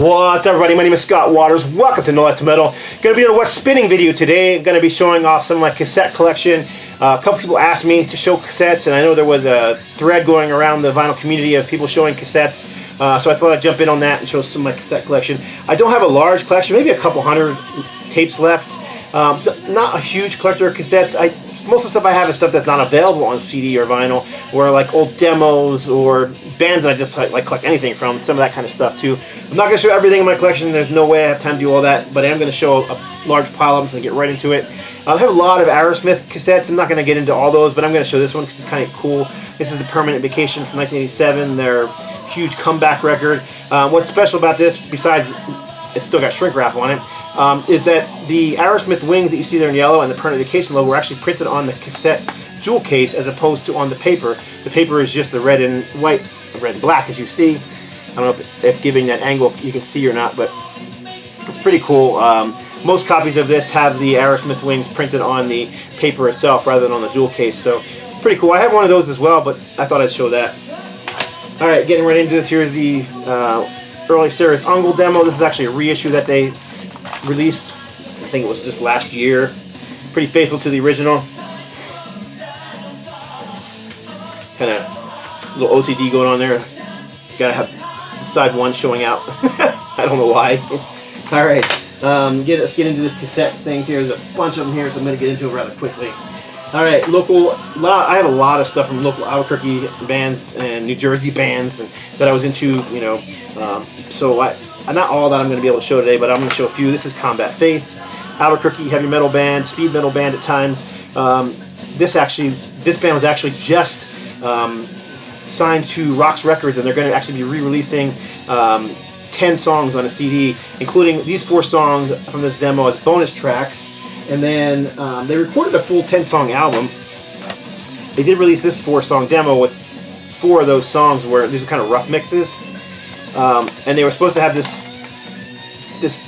What's up, everybody? My name is Scott Waters. Welcome to No Life to Metal. Going to be doing a what's spinning video today. Going to be showing off some of my cassette collection. A couple people asked me to show cassettes, and I know there was a thread going around the vinyl community of people showing cassettes. So I thought I'd jump in on that and show some of my cassette collection. I don't have a large collection, maybe a couple hundred tapes left. Not a huge collector of cassettes. Most of the stuff I have is stuff that's not available on CD or vinyl, or like old demos or bands that I just like collect anything from, some of that kind of stuff too. I'm not going to show everything in my collection. There's no way I have time to do all that, but I am going to show a large pile of them, so I get right into it. I have a lot of AEROSMITH cassettes. I'm not going to get into all those, but I'm going to show this one because it's kind of cool. This is the Permanent Vacation from 1987, their huge comeback record. What's special about this, besides it's still got shrink wrap on it, is that the AEROSMITH wings that you see there in yellow and the Permanent Vacation logo were actually printed on the cassette jewel case as opposed to on the paper. The paper is just the red and white, red and black, as you see. I don't know if giving that angle you can see or not, but it's pretty cool. Most copies of this have the AEROSMITH wings printed on the paper itself rather than on the jewel case, so pretty cool. I have one of those as well, but I thought I'd show that. Alright, getting right into this, here's the early Seraph Ungol demo. This is actually a reissue that they released, I think it was just last year. Pretty faithful to the original. Kind of little OCD going on there. Gotta have side one showing out. I don't know why. Alright, let's get into this cassette things here. There's a bunch of them here, so I'm going to get into it rather quickly. Alright, I have a lot of stuff from local Albuquerque bands and New Jersey bands that I was into, you know. So not all that I'm going to be able to show today, but I'm going to show a few. This is Combat Faith, Albuquerque heavy metal band, speed metal band at times. This band was actually just signed to Rox Records, and they're going to actually be re-releasing 10 songs on a CD, including these 4 songs from this demo as bonus tracks. And then they recorded a full 10-song album. They did release this 4-song demo with 4 of those songs where these were kind of rough mixes. And they were supposed to have this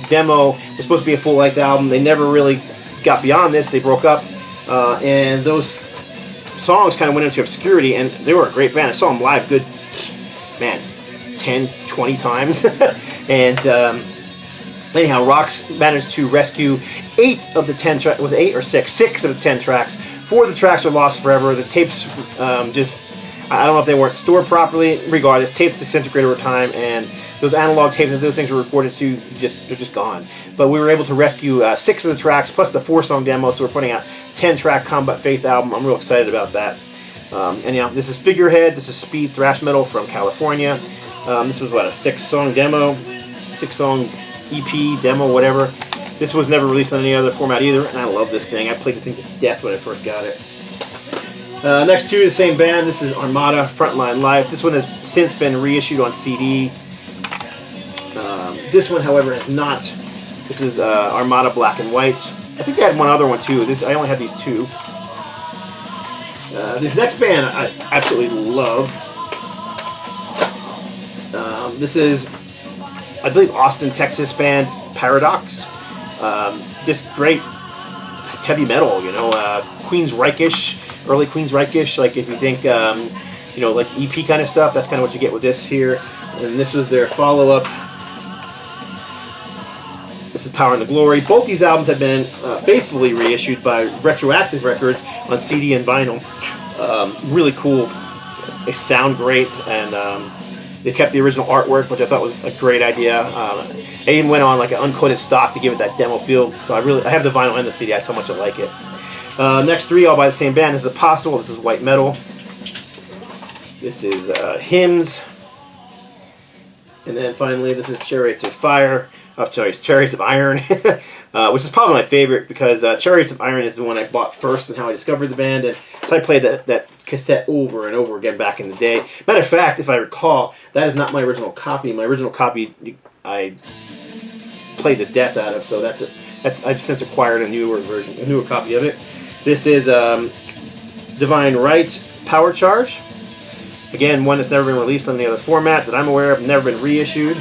demo was supposed to be a full-length album. They never really got beyond this. They broke up, and those songs kind of went into obscurity, and they were a great band. I saw them live good, man, 10, 20 times. And anyhow, Rox managed to rescue 8 of the 10 tracks. Was it 8 or 6? 6 of the 10 tracks. 4 of the tracks are lost forever. The tapes just, I don't know if they weren't stored properly. Regardless, tapes disintegrate over time, and those analog tapes that those things were recorded to, they're just gone. But we were able to rescue 6 of the tracks plus the 4-song demo, so we're putting out 10-track Combat Faith album. I'm real excited about that. Anyhow, this is Figurehead. This is speed thrash metal from California. This was what, a 6-song demo, 6-song EP demo, whatever. This was never released on any other format either, and I love this thing. I played this thing to death when I first got it. Next to the same band, this is Armada, Frontline Life. This one has since been reissued on CD. This one, however, is not. This is Armada Black and White. I think they had one other one too. I only have these 2. This next band I absolutely love. This is, I believe, Austin, Texas band Paradox. Just great heavy metal, you know, Queensryche-ish, early Queensryche-ish. Like if you think, you know, like EP kind of stuff, that's kind of what you get with this here. And this was their follow-up. This is Power and the Glory. Both these albums have been faithfully reissued by Retroactive Records on CD and vinyl. Really cool. They sound great, and they kept the original artwork, which I thought was a great idea. They even went on like an uncoated stock to give it that demo feel. So I have the vinyl and the CD. That's how much I like it. Next 3 all by the same band. This is Apostle. This is White Metal. This is Hymns. And then finally, this is Chariots of Fire. Oh, sorry, it's Chariots of Iron, which is probably my favorite because Chariots of Iron is the one I bought first and how I discovered the band. And so I played that cassette over and over again back in the day. Matter of fact, if I recall, that is not my original copy. My original copy I played the death out of, so I've since acquired a newer version, a newer copy of it. This is Divine Right Power Charge. Again, one that's never been released on any other format that I'm aware of, never been reissued.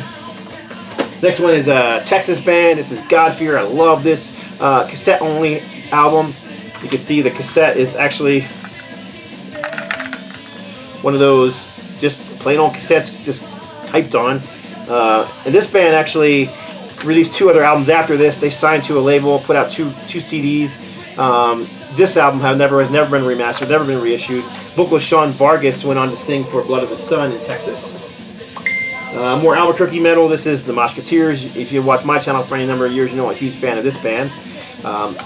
Next one is a Texas band. This is Godfear. I love this cassette-only album. You can see the cassette is actually one of those just plain old cassettes just typed on. And this band actually released 2 other albums after this. They signed to a label, put out two CDs. This album has never been remastered, never been reissued. Vocalist Sean Vargas went on to sing for Blood of the Sun in Texas. More Albuquerque metal. This is the Musketeers. If you watch my channel for any number of years, you know I'm a huge fan of this band.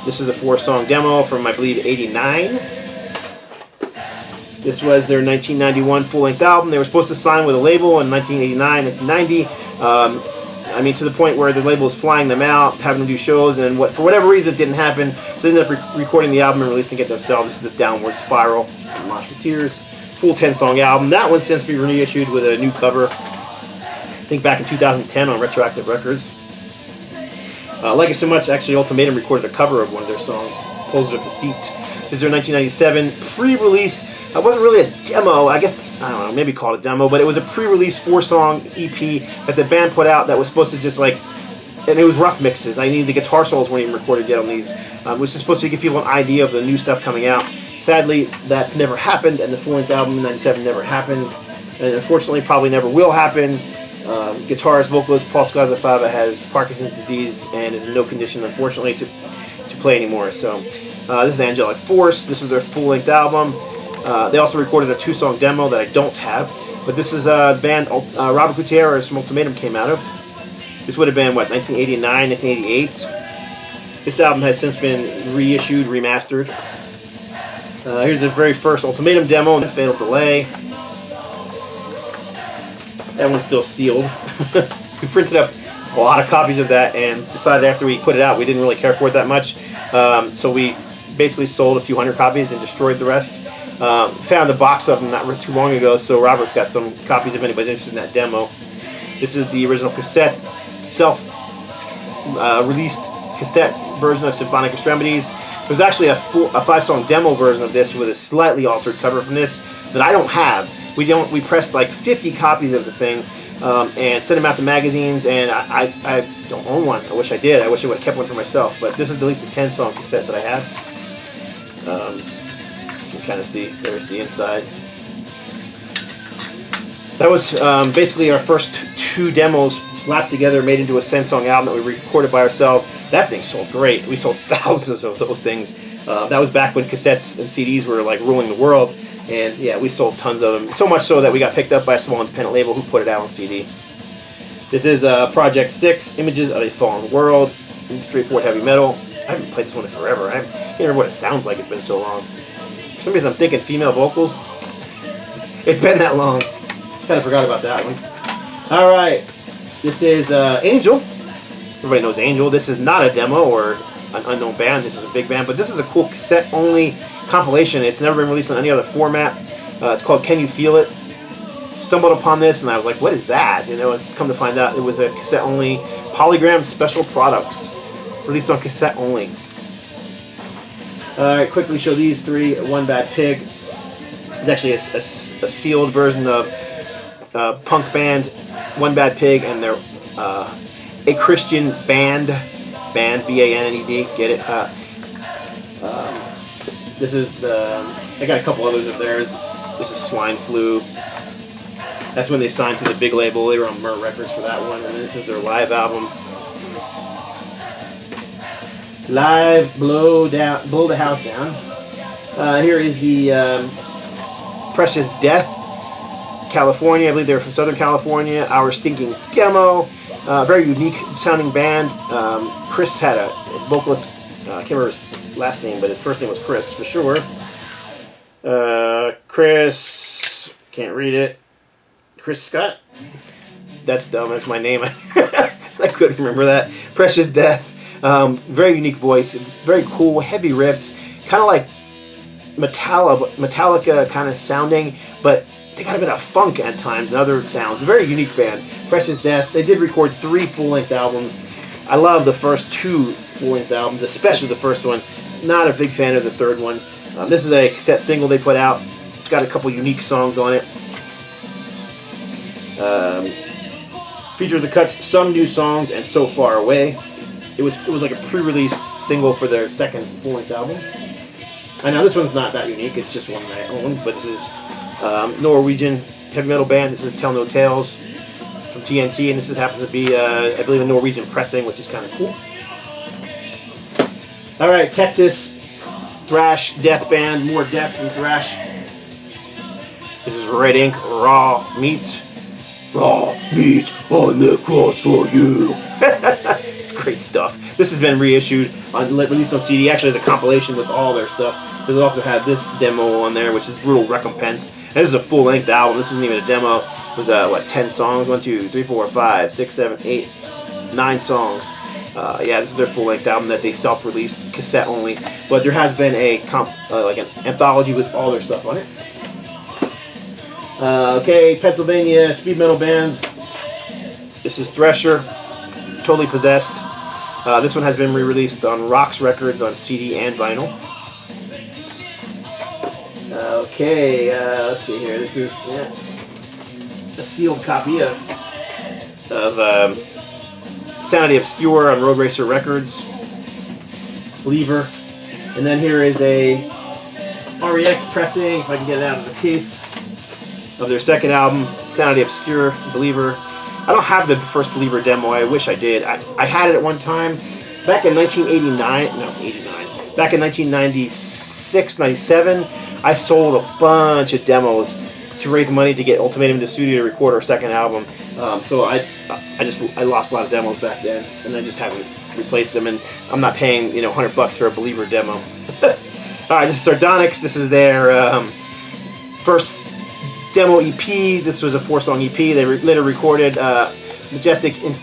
This is a 4-song demo from, I believe, '89. This was their 1991 full-length album. They were supposed to sign with a label in 1989, 1990. I mean, to the point where the label was flying them out, having them do shows, and for whatever reason, it didn't happen. So they ended up recording the album and releasing it themselves. This is the Downward Spiral, the Musketeers. Full 10-song album. That one's since been reissued with a new cover. I think back in 2010 on Retroactive Records. Like It So Much, actually, Ultimatum recorded a cover of one of their songs, Pulls It Up the Seat. This is their 1997 pre-release. It wasn't really a demo, I guess, I don't know, maybe call it a demo, but it was a pre-release 4-song EP that the band put out that was supposed to just like, and it was rough mixes. I needed the guitar solos weren't even recorded yet on these. It was just supposed to give people an idea of the new stuff coming out. Sadly, that never happened, and the full-length album in '97 never happened, and unfortunately probably never will happen. Guitarist, vocalist Paul Scazafava has Parkinson's disease and is in no condition, unfortunately, to play anymore. So this is Angelic Force. This is their full-length album. They also recorded a 2-song demo that I don't have, but this is a band Robert Gutierrez from Ultimatum came out of. This would have been, what, 1989, 1988? This album has since been reissued, remastered. Here's the very first Ultimatum demo, Fatal Delay. That one's still sealed. We printed up a lot of copies of that and decided after we put it out we didn't really care for it that much. So we basically sold a few hundred copies and destroyed the rest. Found a box of them not too long ago, so Robert's got some copies if anybody's interested in that demo. This is the original cassette, self-released cassette version of Symphonic Extremities. There's actually a 5-song demo version of this with a slightly altered cover from this that I don't have. We pressed like 50 copies of the thing and sent them out to magazines, and I don't own one. I wish I did. I wish I would have kept one for myself. But this is at least a 10-song cassette that I have. You can kind of see there's the inside. That was basically our first 2 demos slapped together, made into a 10-song album that we recorded by ourselves. That thing sold great. We sold thousands of those things. That was back when cassettes and CDs were like ruling the world. And yeah, we sold tons of them. So much so that we got picked up by a small independent label who put it out on CD. This is Project 6, Images of a Fallen World, straightforward heavy metal. I haven't played this one in forever. I can't remember what it sounds like. It's been so long. For some reason I'm thinking female vocals. It's been that long. Kind of forgot about that one. Alright, this is Angel. Everybody knows Angel. This is not a demo or an unknown band. This is a big band, but this is a cool cassette-only compilation. It's never been released on any other format. It's called Can You Feel It? Stumbled upon this and I was like, what is that? You know, and come to find out it was a cassette-only Polygram Special Products. Released on cassette only. Alright, quickly show these 3. One Bad Pig. It's actually a sealed version of punk band One Bad Pig and their A Christian Band, B-A-N-N-E-D, get it? This is I got a couple others of theirs. This is Swine Flu. That's when they signed to the big label. They were on Mer Records for that one. And this is their live album. Live Blow the House Down. Here is the Precious Death, California. I believe they're from Southern California. Our Stinking demo. Very unique sounding band. Chris had a vocalist. I can't remember his last name, but his first name was Chris for sure. Chris, can't read it. Chris Scott? That's dumb, that's my name. I couldn't remember that. Precious Death. Very unique voice, very cool, heavy riffs, kind of like Metallica kind of sounding, but they got a bit of funk at times and other sounds. Very unique band. Precious Death. They did record 3 full-length albums. I love the first 2 full-length albums, especially the first one. Not a big fan of the third one. This is a cassette single they put out. It's got a couple unique songs on it. Features the cuts, some new songs, and So Far Away. It was like a pre-release single for their second full-length album. I know this one's not that unique. It's just one that I own, but this is Norwegian heavy metal band. This is Tell No Tales from from TNT, and this just happens to be, I believe, a Norwegian pressing, which is kind of cool. All right, Texas thrash death band, more death than thrash. This is Red Ink, Raw Meat. Raw meat on the cross for you. It's great stuff. This has been reissued, released on CD. Actually, has a compilation with all their stuff. They also had this demo on there, which is Brutal Recompense. And this is a full-length album. This wasn't even a demo. It was, what, 10 songs? 1, 2, 3, 4, 5, 6, 7, 8, 9 songs. Yeah, this is their full-length album that they self-released, cassette only. But there has been a like an anthology with all their stuff on it. Okay, Pennsylvania speed metal band. This is Thresher, Totally Possessed. This one has been re-released on Rocks Records on CD and vinyl. Okay, let's see here. This is a sealed copy of Sanity Obscure on Road Racer Records. Believer. And then here is a REX pressing, if I can get it out of the case, of their second album, Sanity Obscure, Believer. I don't have the first Believer demo. I wish I did. I had it at one time. Back in 1989, no, 89. Back in 1996, 97, I sold a bunch of demos to raise money to get Ultimatum into the studio to record our second album. So I lost a lot of demos back then, and I just haven't replaced them. And I'm not paying $100 for a Believer demo. All right, this is Sardonyx. This is their first demo EP. This was a 4-song EP. They later recorded Majestic. I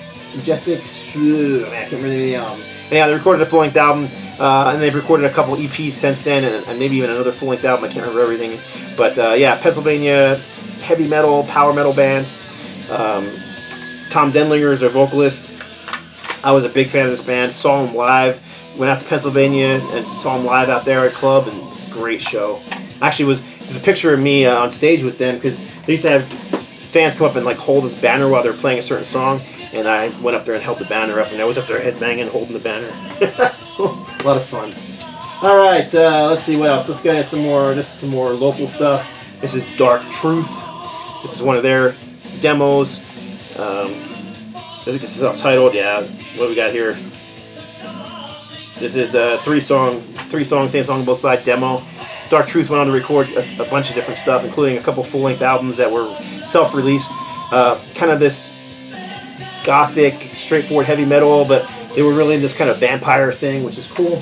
can't remember the album. Anyhow, they recorded a full-length album, and they've recorded a couple EPs since then, and maybe even another full-length album. I can't remember everything. But yeah, Pennsylvania heavy metal, power metal band. Tom Denlinger is their vocalist. I was a big fan of this band. Saw them live. Went out to Pennsylvania and saw them live out there at a club, and it was a great show. Actually, there's a picture of me on stage with them because they used to have fans come up and like hold this banner while they're playing a certain song, and I went up there and held the banner up, and I was up there headbanging, holding the banner. A lot of fun. All right, let's see what else. Let's get some more. This is some more local stuff. This is Dark Truth. This is one of their demos. I think this is self-titled. Yeah. What do we got here? This is a three song, same song on both sides demo. Dark Truth went on to record a bunch of different stuff, including a couple full-length albums that were self-released. Kind of this gothic, straightforward heavy metal, but they were really in this kind of vampire thing, which is cool.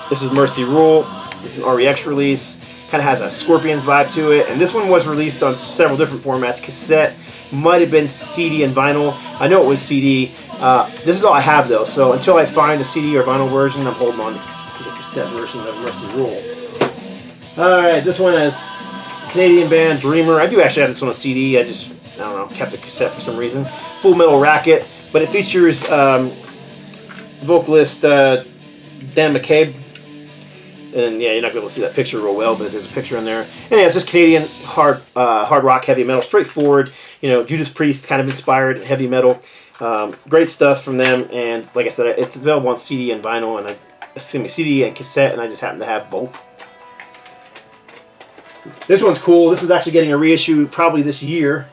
This is Mercy Rule. This is an REX release. Kind of has a Scorpions vibe to it, and this one was released on several different formats. Cassette, might have been CD and vinyl. I know it was CD. This is all I have though, so until I find a CD or vinyl version, I'm holding on to the cassette version of Mercy Rule. Alright, this one is Canadian band Dreamer. I do actually have this one on CD. I don't know, kept the cassette for some reason. Full Metal Racket, but it features vocalist Dan McCabe. And yeah, you're not going to be able to see that picture real well, but there's a picture in there. And yeah, it's just Canadian hard rock heavy metal, straightforward. Judas Priest kind of inspired heavy metal. Great stuff from them, and like I said, it's available on CD and vinyl, and CD and cassette, and I just happen to have both. This one's cool. This was actually getting a reissue probably this year.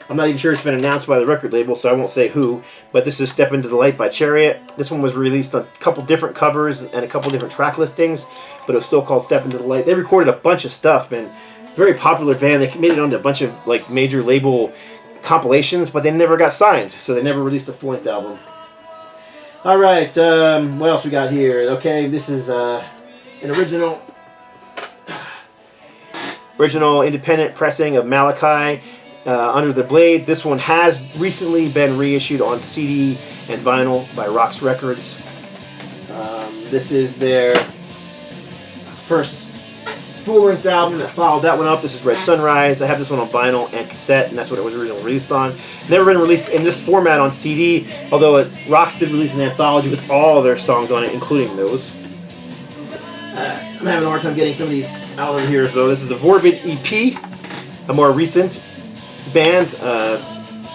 I'm not even sure it's been announced by the record label, so I won't say who, but this is Step Into the Light by Chariot. This one was released on a couple different covers and a couple different track listings, but it was still called Step Into the Light. They recorded a bunch of stuff, man. Very popular band. They made it onto a bunch of like major label compilations, but they never got signed, so they never released a full-length album. All right, what else we got here? Okay, this is an original independent pressing of Malachi, Under the Blade. This one has recently been reissued on CD and vinyl by Rocks Records. This is their first full-length album that followed that one up. This is Red Sunrise. I have this one on vinyl and cassette, and that's what it was originally released on. Never been released in this format on CD, although Rocks did release an anthology with all their songs on it, including those. I'm having a hard time getting some of these out of here. So this is the Vorbid EP, a more recent band.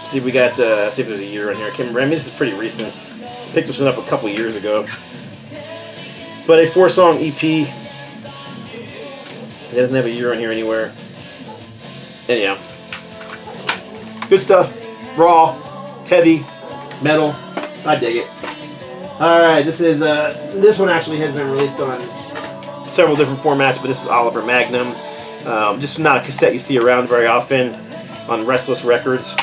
See if we got, see if there's a year on here. I can't remember. I mean, this is pretty recent. I picked this one up a couple years ago. But a 4-song EP. It doesn't have a year on here anywhere. Anyhow, Good stuff. Raw, heavy, metal. I dig it. All right, this is this one actually has been released on several different formats, but this is Oliver Magnum. Just not a cassette you see around very often on Restless Records.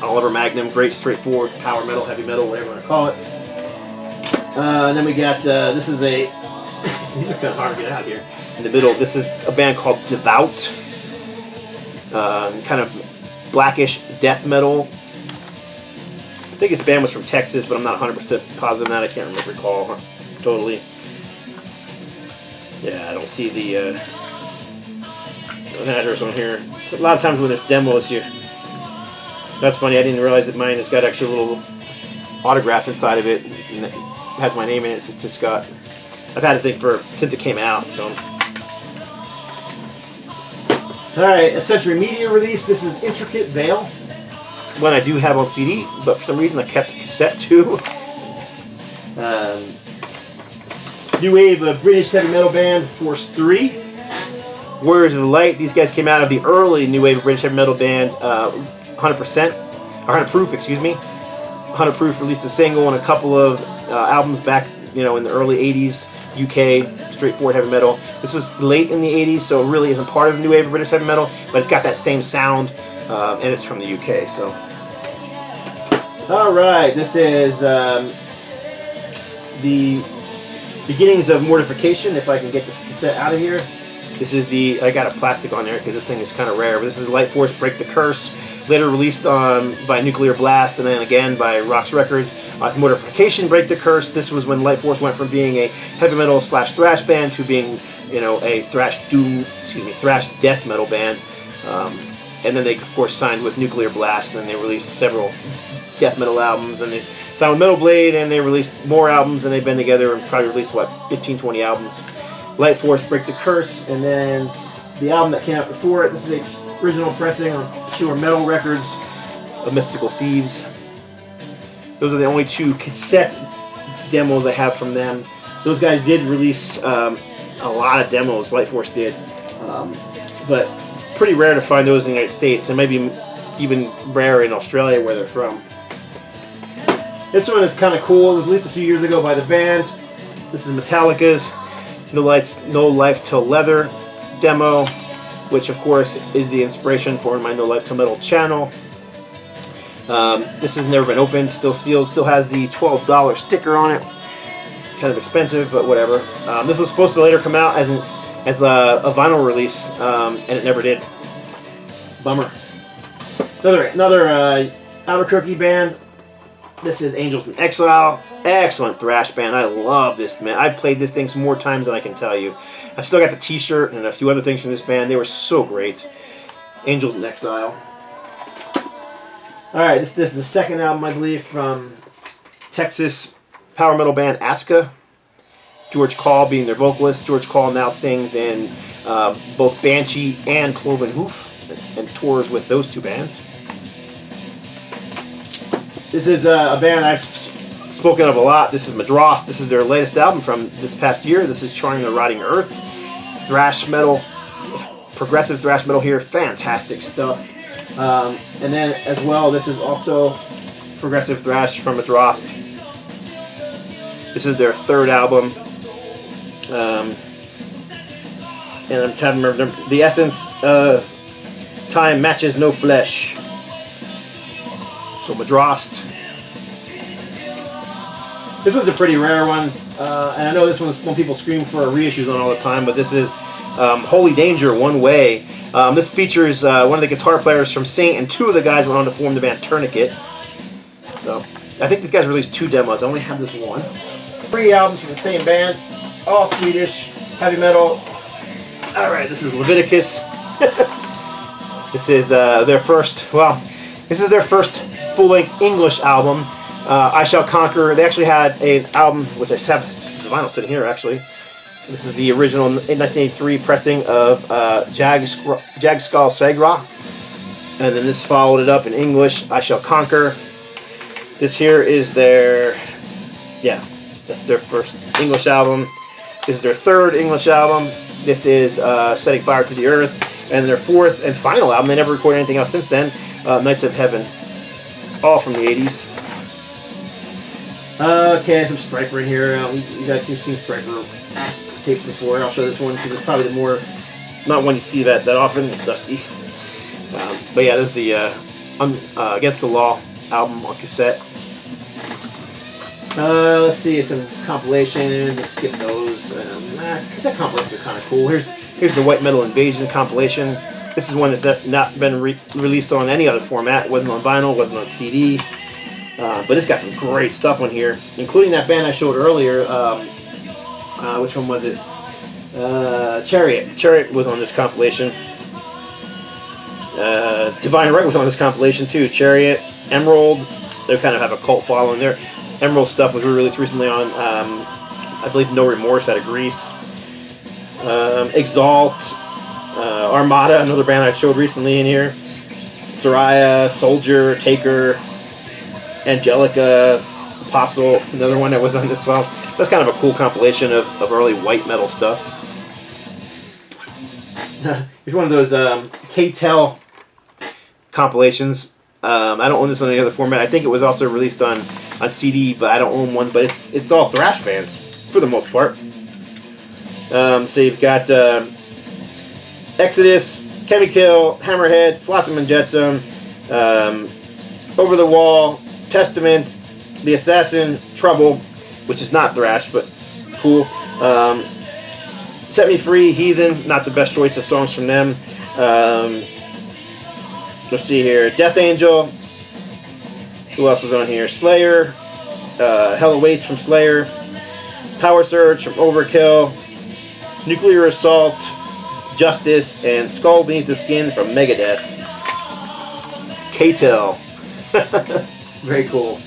Oliver Magnum, great straightforward power metal, heavy metal, whatever you want to call it. And then we got this is a these are kind of hard to get out here. In the middle, this is a band called DEVOUT. Kind of blackish death metal. I think this band was from Texas, but I'm not 100% positive on that. I can't recall totally. Yeah, I don't see the address on here. So a lot of times when there's demos here, that's funny. I didn't realize that mine has got actually a little autograph inside of it, and it has my name in it. It says to Scott. I've had it since it came out. So, all right, a Century Media release. This is Intricate Veil. One I do have on CD, but for some reason I kept the cassette too. New wave of British heavy metal band Force 3. Warriors of the Light. These guys came out of the early new wave of British heavy metal band 100%, or 100 Proof, excuse me. 100 Proof released a single and a couple of albums back, in the early 80s, UK, straightforward heavy metal. This was late in the 80s, so it really isn't part of the new wave of British heavy metal, but it's got that same sound, and it's from the UK, so. Alright, this is the beginnings of Mortification, if I can get this cassette out of here. This is I got a plastic on there because this thing is kind of rare, but this is LIGHTFORCE, Break the Curse, later released by Nuclear Blast and then again by Rox Records. Mortification, Break the Curse. This was when LIGHTFORCE went from being a heavy metal / thrash band to being, a thrash death metal band. And then they, of course, signed with Nuclear Blast, and then they released several death metal albums, and they signed with Metal Blade, and they released more albums, and they've been together and probably released, 15, 20 albums. LIGHTFORCE, Break the Curse, and then the album that came out before it, this is the original pressing on Pure Metal Records of Mystical Thieves. Those are the only two cassette demos I have from them. Those guys did release a lot of demos, LIGHTFORCE did, but pretty rare to find those in the United States, and maybe even rare in Australia where they're from. This one is kind of cool. It was released a few years ago by the band. This is Metallica's No Life Till Leather demo, which of course is the inspiration for my No Life Till Metal channel. This has never been opened, still sealed, still has the $12 sticker on it. Kind of expensive, but whatever. This was supposed to later come out as a vinyl release, and it never did. Bummer. Another Albuquerque band. This is Angels in Exile. Excellent thrash band. I love this, man. I've played this thing some more times than I can tell you. I've still got the t-shirt and a few other things from this band. They were so great. Angels in Exile. Alright, this is the second album, I believe, from Texas power metal band Aska. George Call being their vocalist. George Call now sings in both Banshee and Cloven Hoof and tours with those two bands. This is a band I've spoken of a lot. This is Madras. This is their latest album from this past year. This is Charming the Rotting Earth. Thrash metal, progressive thrash metal here. Fantastic stuff. And then as well, this is also progressive thrash from Madras. This is their third album. And I'm trying to remember the essence of time matches no flesh. So Madras. This one's a pretty rare one, and I know this one's one people scream for reissues on all the time, but this is Holy Danger, One Way. This features one of the guitar players from Saint, and two of the guys went on to form the band Tourniquet. So I think these guys released 2 demos. I only have this one. 3 albums from the same band, all Swedish, heavy metal. Alright, this is Leviticus. This is their first full-length English album. I Shall Conquer. They actually had an album, which I have the vinyl sitting here actually. This is the original 1983 pressing of Jag Skal Sagra. And then this followed it up in English, I Shall Conquer. This here is their, that's their first English album. This is their third English album. This is Setting Fire to the Earth. And their fourth and final album. They never recorded anything else since then. Knights of Heaven, all from the 80s. Okay, some Stryper in here. You guys have seen Stryper tapes before. I'll show this one because it's probably the more, not one you see that often. Dusty. But yeah, there's the Against the Law album on cassette. Let's see, some compilations. Let's skip those. Cassette compilations are kind of cool. Here's the White Metal Invasion compilation. This is one that's not been released on any other format. It wasn't on vinyl, wasn't on CD. But it's got some great stuff on here, including that band I showed earlier. Which one was it? Chariot. Chariot was on this compilation. Divine Right was on this compilation too. Chariot, Emerald. They kind of have a cult following there. Emerald stuff was released recently on, I believe, No Remorse out of Greece. Exalt, Armada, another band I showed recently in here. Soraya, Soldier, Taker, Angelica, Apostle, another one that was on this song. That's kind of a cool compilation of early white metal stuff. Here's one of those K-Tel compilations. I don't own this on any other format. I think it was also released on CD, but I don't own one. But it's all thrash bands for the most part. So you've got Exodus, Chemikill, Hammerhead, Flotsam and Jetsam, Over the Wall, Testament, The Assassin, Trouble, which is not thrash, but cool. Set Me Free, Heathen, not the best choice of songs from them. Let's see here. Death Angel. Who else is on here? Slayer. Hell Awaits from Slayer. Power Surge from Overkill. Nuclear Assault. Justice. And Skull Beneath the Skin from Megadeth. K-Tel. Very cool.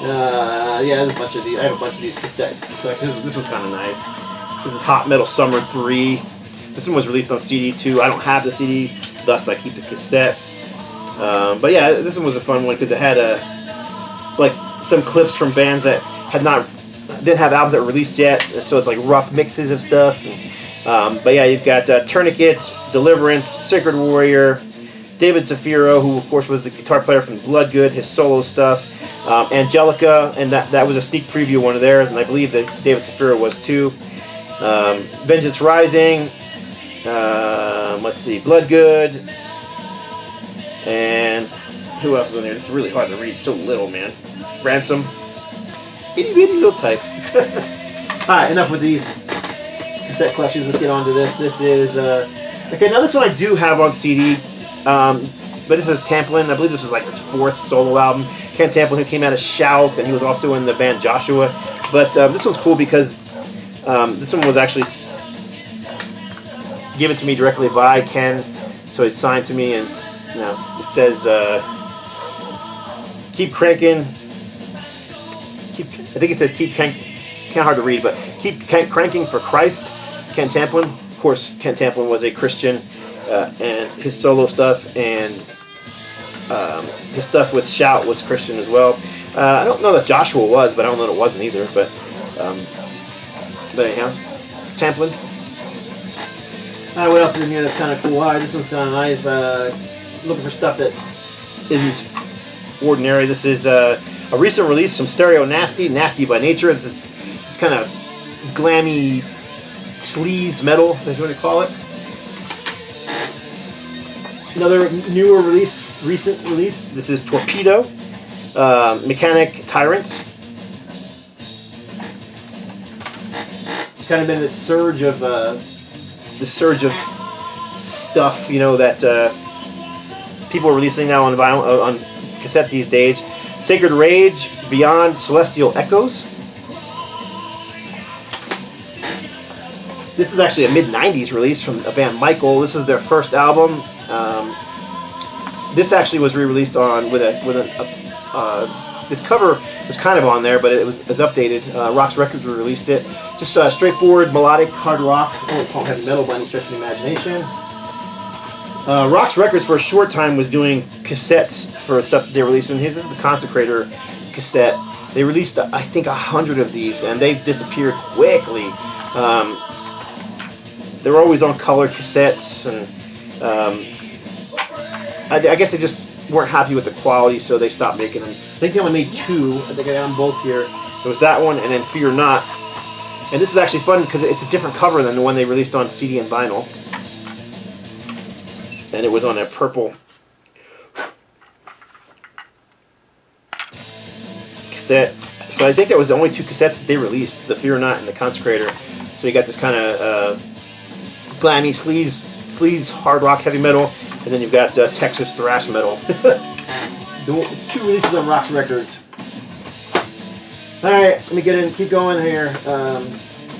Yeah, there's a bunch of these. I have a bunch of these cassette collections. This one's kind of nice. This is Hot Metal Summer 3. This one was released on CD too. I don't have the CD, thus I keep the cassette. But yeah, this one was a fun one because it had like some clips from bands that didn't have albums that were released yet. So it's like rough mixes of stuff. But yeah, you've got Tourniquet, Deliverance, Sacred Warrior, David Zafiro, who of course was the guitar player from Bloodgood, his solo stuff. Angelica, and that was a sneak preview of one of theirs, and I believe that David Zafiro was too. Vengeance Rising, let's see, Bloodgood, and who else is on there? This is really hard to read, so little, man. Ransom, itty bitty little type. Alright, enough with these cassette collections, let's get on to this. This is, okay, now this one I do have on CD, but this is Tamplin. I believe this was like his 4th solo album. Ken Tamplin, who came out of Shout, and he was also in the band Joshua. But this one's cool because this one was actually given to me directly by Ken, so it's signed to me, and it says, "Keep cranking." I think it says "Keep cranking." Kind of hard to read, but "Keep cranking for Christ." Ken Tamplin. Of course, Ken Tamplin was a Christian, and his solo stuff and his stuff with Shout was Christian as well. I don't know that Joshua was, but I don't know that it wasn't either. But anyhow, Tamplin. What else is in here that's kind of cool? This one's kind of nice. Looking for stuff that isn't ordinary. This is a recent release from Stereo Nasty, Nasty by Nature. It's kind of glammy sleaze metal, that's what they call it. Another newer release, recent release. This is Torpedo, Mechanic Tyrants. It's kind of been this surge of stuff, that people are releasing now on vinyl, on cassette these days. Sacred Rage, Beyond Celestial Echoes. This is actually a mid-90s release from a band Michael. This was their first album. This actually was re-released on this cover was kind of on there, but it was updated. Rock's Records released it. Just straightforward melodic hard rock. I won't call it heavy metal by any stretch of the imagination. Rock's Records for a short time was doing cassettes for stuff that they released. And this is the Consecrator cassette. They released I think 100 of these, and they disappeared quickly. They were always on colored cassettes, and I guess they just weren't happy with the quality, so they stopped making them. I think they only made 2. I think I got them both here. There was that one, and then Fear Not. And this is actually fun because it's a different cover than the one they released on CD and vinyl. And it was on that purple cassette. So I think that was the only 2 cassettes that they released, the Fear Not and the Consecrator. So you got this kind of glammy sleaze hard rock heavy metal, and then you've got Texas thrash metal. It's 2 releases on Rock's Records. Alright, let me get in, keep going here.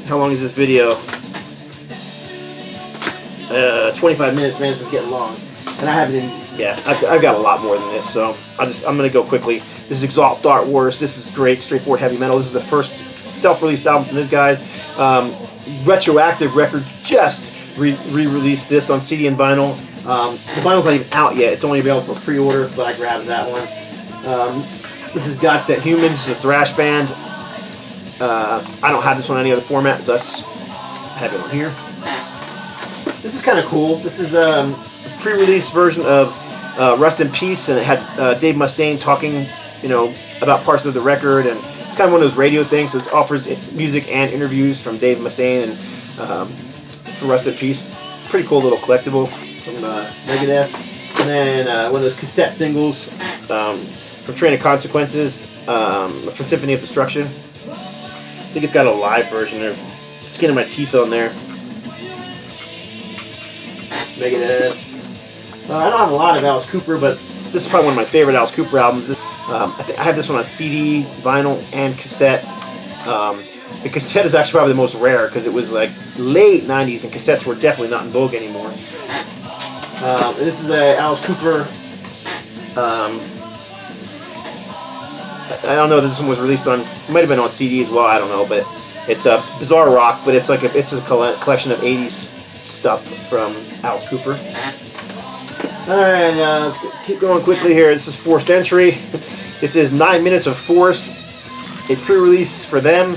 How long is this video? 25 minutes, man, this is getting long. And I haven't even, yeah, I've got a lot more than this, so I'm going to go quickly. This is Exalt Dark Wars. This is great, straightforward heavy metal. This is the first self-released album from this guy's. Retroactive record just re-released this on CD and vinyl. The vinyl's not even out yet. It's only available for pre-order, but I grabbed that one. This is GODSENT Humans. This is a thrash band. I don't have this one in any other format, thus I have it on here. This is kind of cool. This is a pre-release version of Rest in Peace, and it had Dave Mustaine talking, you know, about parts of the record, and it's kind of one of those radio things. So it offers music and interviews from Dave Mustaine and for Rest in Peace. Pretty cool little collectible from Megadeth. And then one of those cassette singles from Train of Consequences for Symphony of Destruction. I think it's got a live version. There's skin of my teeth on there. Megadeth. I don't have a lot of Alice Cooper, but this is probably one of my favorite Alice Cooper albums. I have this one on CD, vinyl, and cassette. The cassette is actually probably the most rare because it was like late 90s and cassettes were definitely not in vogue anymore. And this is a Alice Cooper. I don't know if this one was released on, it might have been on CD as well, I don't know, but it's a bizarre rock, but it's like it's a collection of 80s stuff from Alice Cooper. Alright, let's keep going quickly here. This is Forced Entry. This is 9 Minutes of Force, a pre-release for them,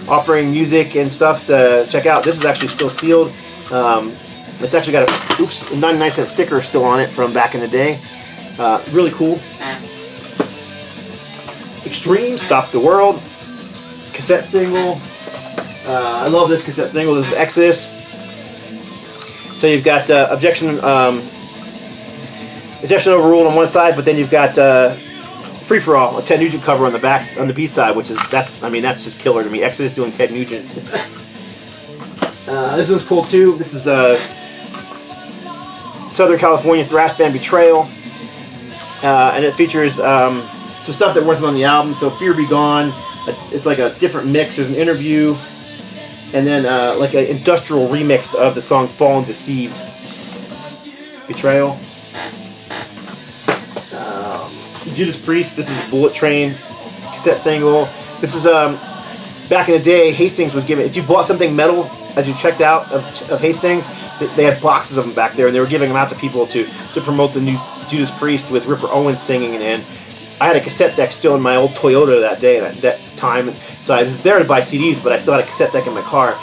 offering music and stuff to check out. This is actually still sealed. It's actually got a 99-cent sticker still on it from back in the day. Really cool. Extreme, Stop the World, cassette single. I love this cassette single. This is Exodus. So you've got Objection Overruled on one side, but then you've got Free For All, a Ted Nugent cover on the B side, which is that's just killer to me. Exodus doing Ted Nugent. This one's cool too. This is Southern California thrash band Betrayal, and it features some stuff that wasn't on the album. So Fear Be Gone, it's like a different mix. There's an interview, and then like an industrial remix of the song Fallen Deceived. Betrayal. Judas Priest, this is Bullet Train, cassette single. This is, back in the day, Hastings was given, if you bought something metal as you checked out of Hastings, they had boxes of them back there, and they were giving them out to people to promote the new Judas Priest with Ripper Owens singing, and I had a cassette deck still in my old Toyota that day, that time, so I was there to buy CDs, but I still had a cassette deck in my car.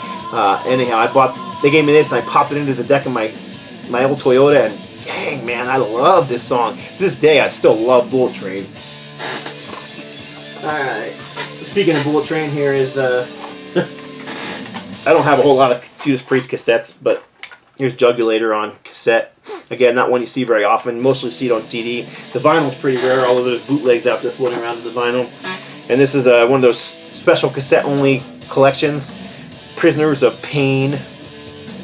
Anyhow, they gave me this, and I popped it into the deck of my old Toyota, and dang, man, I love this song. To this day, I still love Bullet Train. Alright, speaking of Bullet Train, here is, I don't have a whole lot of Judas Priest cassettes, but here's Jugulator on cassette. Again, not one you see very often, mostly see it on CD. The vinyl's pretty rare, all of those bootlegs out there floating around in the vinyl. And this is one of those special cassette-only collections. Prisoners of Pain,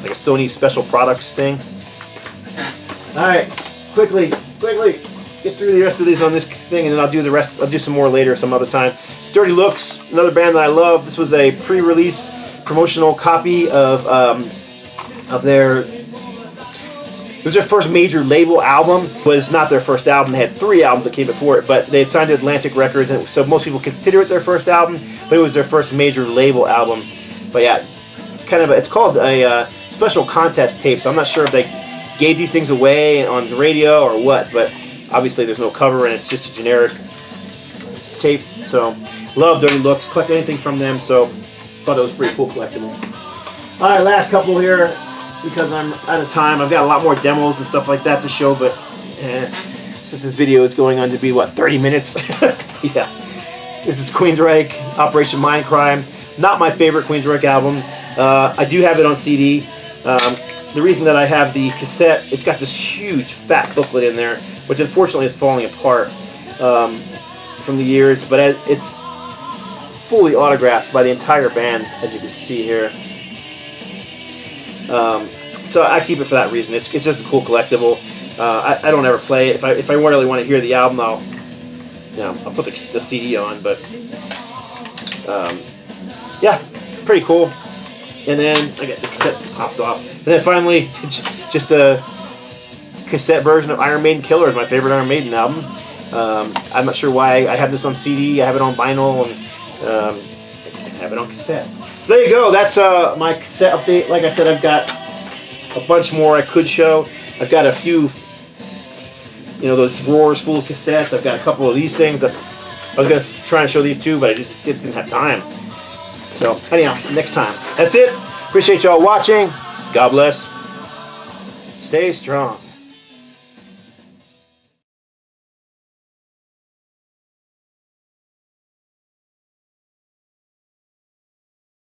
like a Sony special products thing. Alright, quickly, get through the rest of these on this thing, and then I'll do the rest, I'll do some more later some other time. Dirty Looks, another band that I love. This was a pre-release promotional copy of their, it was their first major label album. It was not their first album, they had 3 albums that came before it, but they had signed to Atlantic Records, and so most people consider it their first album, but it was their first major label album. But yeah, kind of, it's called a special contest tape, so I'm not sure if they gave these things away on the radio or what, but obviously there's no cover and it's just a generic tape. So love Dirty Looks, collect anything from them, so thought it was pretty cool collectible. Alright, last couple here because I'm out of time. I've got a lot more demos and stuff like that to show, but Since this video is going on to be, what, 30 minutes? Yeah. This is Queensryche, Operation Mindcrime. Not my favorite Queensryche album. I do have it on CD. The reason that I have the cassette, it's got this huge fat booklet in there, which unfortunately is falling apart from the years, but it's fully autographed by the entire band, as you can see here. So I keep it for that reason. It's just a cool collectible. I don't ever play it. If I really want to hear the album, I'll put the CD on. But yeah, pretty cool. And then I got the cassette popped off. And then finally, just a cassette version of Iron Maiden Killer is my favorite Iron Maiden album. I'm not sure why I have this on CD. I have it on vinyl, and I have it on cassette. So there you go. That's my cassette update. Like I said, I've got a bunch more I could show. I've got a few, those drawers full of cassettes. I've got a couple of these things that I was going to try and show these two, but I just didn't have time. So anyhow, next time. That's it. Appreciate y'all watching. God bless. Stay strong.